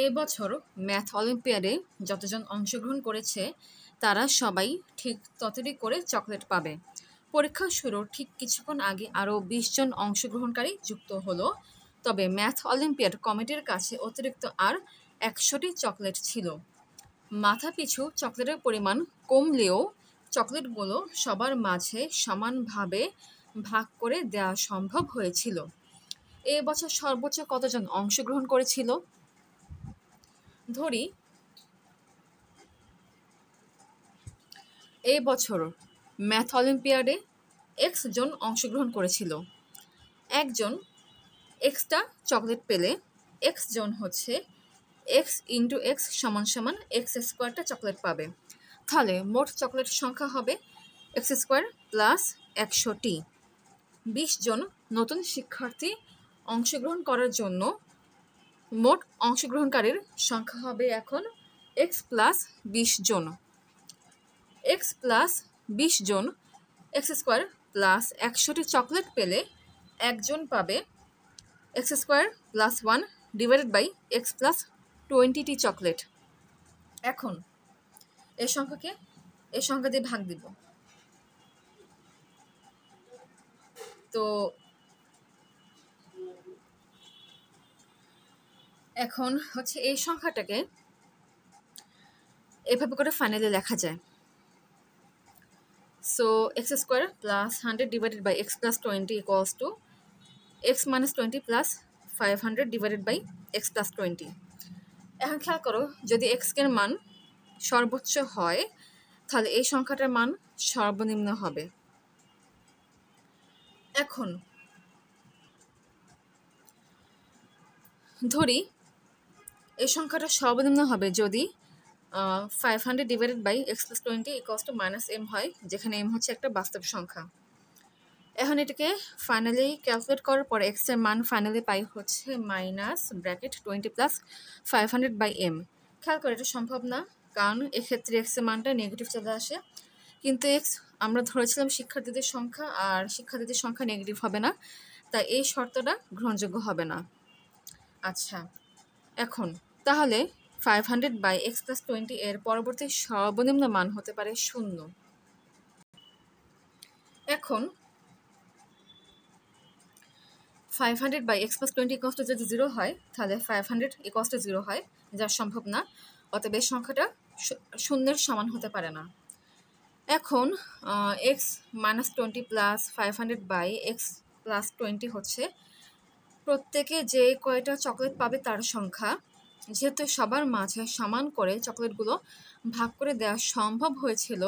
এই বছর ম্যাথ অলিম্পিয়াডে যতজন অংশগ্রহণ করেছে তারা সবাই ঠিক ততটি করে চকলেট পাবে। পরীক্ষা শুরুর ঠিক কিছুক্ষণ আগে আরও ২০ জন অংশগ্রহণকারী যুক্ত হলো। তবে ম্যাথ অলিম্পিয়াড কমিটির কাছে অতিরিক্ত আর ১০০টি চকলেট ছিল। মাথাপিছু চকলেটের পরিমাণ কমলেও চকলেটগুলো সবার মাঝে সমানভাবে ভাগ করে দেওয়া সম্ভব হয়েছিল। এ বছর সর্বোচ্চ কতজন অংশগ্রহণ করেছিল? ধরি এই বছর ম্যাথ অলিম্পিয়াডে এক্স জন অংশগ্রহণ করেছিল। একজন এক্সটা চকলেট পেলে এক্স জন হচ্ছে এক্স ইন্টু এক্স সমান সমান এক্স স্কোয়ারটা চকলেট পাবে। তাহলে মোট চকলেট সংখ্যা হবে এক্স স্কোয়ার প্লাস ১০০টি। ২০ জন নতুন শিক্ষার্থী অংশগ্রহণ করার জন্য মোট অংশগ্রহণকারীর সংখ্যা হবে এখন এক্স প্লাস ২০ জন। এক্স প্লাস ২০ জন এক্স স্কোয়ার প্লাস ১০০টি চকলেট পেলে একজন পাবে x square plus 1 divided by x plus 20টি চকলেট। এখন এই সংখ্যা দিয়ে ভাগ দিব। তো এখন হচ্ছে এই সংখ্যাটাকে এভাবে করে ফাইনালি লেখা যায়। So x square plus 100 divided by x plus 20 equals to x minus 20 plus 500 divided by x plus 20। এখন খেয়াল করো, যদি এক্সের মান সর্বোচ্চ হয় তাহলে এই সংখ্যাটার মান সর্বনিম্ন হবে। এখন ধরি এই সংখ্যাটা সর্বনিম্ন হবে যদি 500 divided by x plus 20 equals to minus m হয়, যেখানে এম হচ্ছে একটা বাস্তব সংখ্যা। এখন এটাকে ফাইনালি ক্যালকুলেট করার পরে এক্সের মান ফাইনালি পাই হচ্ছে minus bracket 20 plus 500 by m. খেয়াল করে এটা সম্ভব না, কারণ এক্ষেত্রে এক্সের মানটা নেগেটিভ চলে আসে। কিন্তু এক্স আমরা ধরেছিলাম শিক্ষার্থীদের সংখ্যা, আর শিক্ষার্থীদের সংখ্যা নেগেটিভ হবে না, তাই এই শর্তটা গ্রহণযোগ্য হবে না। আচ্ছা, এখন তাহলে 500 বাই এক্স প্লাস 20 এর পরবর্তী সর্বনিম্ন মান হতে পারে 0। এখন 500 by x plus 20 equals to যদি 0 হয় তাহলে 500 ইকুয়ালস টু 0 হয়, যা সম্ভব না। অতএব এই সংখ্যাটা শূন্যের সমান হতে পারে না। এখন x minus 20 plus 500 by x plus 20 হচ্ছে প্রত্যেকে যে কয়টা চকলেট পাবে তার সংখ্যা। যেহেতু সবার মাঝে সমান করে চকলেটগুলো ভাগ করে দেওয়া সম্ভব হয়েছিল,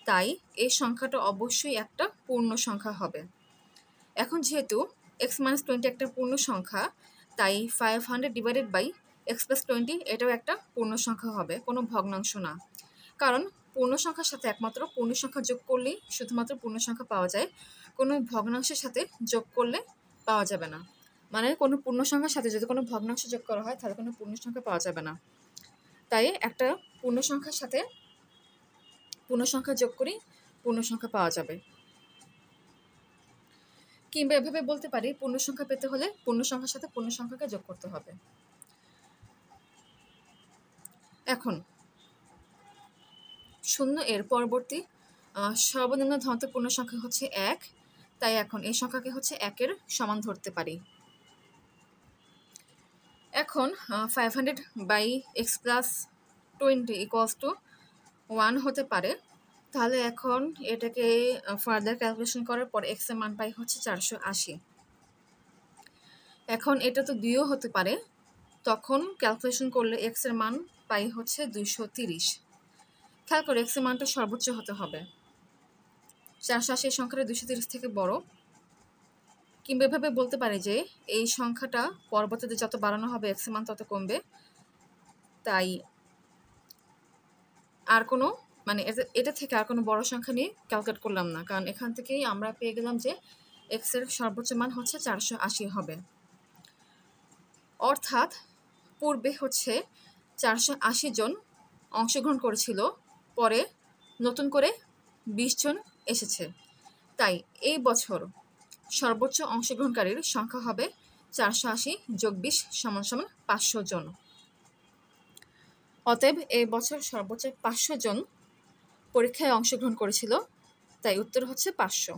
তাই এই সংখ্যাটা অবশ্যই একটা পূর্ণ সংখ্যা হবে। এখন যেহেতু এক্স মাইনাস 20 একটা পূর্ণ সংখ্যা, তাই 500 ডিভাইডেড বাই এক্স প্লাস 20 এটাও একটা পূর্ণ সংখ্যা হবে, কোনো ভগ্নাংশ না। কারণ পূর্ণ সংখ্যার সাথে একমাত্র পূর্ণ সংখ্যা যোগ করলেই শুধুমাত্র পূর্ণ সংখ্যা পাওয়া যায়, কোনো ভগ্নাংশের সাথে যোগ করলে পাওয়া যাবে না। মানে কোনো পূর্ণ সংখ্যার সাথে যদি কোনো ভগ্নাংশ যোগ করা হয় তাহলে কোনো পূর্ণ সংখ্যা পাওয়া যাবে না। তাই একটা পূর্ণ সংখ্যার সাথে পূর্ণ সংখ্যা যোগ করি পূর্ণ সংখ্যা পাওয়া যাবে। কিংবা এভাবে বলতে পারি, পূর্ণ সংখ্যা পেতে হলে পূর্ণ সংখ্যার সাথে পূর্ণ সংখ্যাকে যোগ করতে হবে। এখন 0 এর পরবর্তী সর্বনিম্ন ধনাত্মক পূর্ণ সংখ্যা হচ্ছে 1, তাই এখন এই সংখ্যাকে হচ্ছে 1 এর সমান ধরতে পারি। এখন 500 by x plus 20 equals to 1 হতে পারে। তাহলে এখন এটাকে ফার্দার ক্যালকুলেশন করার পর এক্স এর মান পাই হচ্ছে 480। এখন এটা তো 2ও হতে পারে, তখন ক্যালকুলেশন করলে এক্স এর মান পাই হচ্ছে 230। খেয়াল করে এক্স এর মানটা সর্বোচ্চ হতে হবে। 480 সংখ্যাটা 230 থেকে বড়। কিংবা এভাবে বলতে পারি যে এই সংখ্যাটা পরবর্তীতে যত বাড়ানো হবে এক্স এর মান তত কমবে, তাই আর কোনো এটা থেকে আর কোনো বড় সংখ্যা নিয়ে ক্যালকুলেট করলাম না, কারণ এখান থেকেই আমরা পেয়ে গেলাম যে এক্স এর সর্বোচ্চ মান হচ্ছে 480 হবে। অর্থাৎ পূর্বে হচ্ছে 480 জন অংশগ্রহণ করেছিল, পরে নতুন করে 20 জন এসেছে, তাই এই বছর সর্বোচ্চ অংশগ্রহণকারীর সংখ্যা হবে 480 যোগ 20 সমান সমান 500 জন। অতএব এই বছর সর্বোচ্চ 500 জন পরীক্ষায় অংশগ্রহণ করেছিল, তাই উত্তর হচ্ছে 500।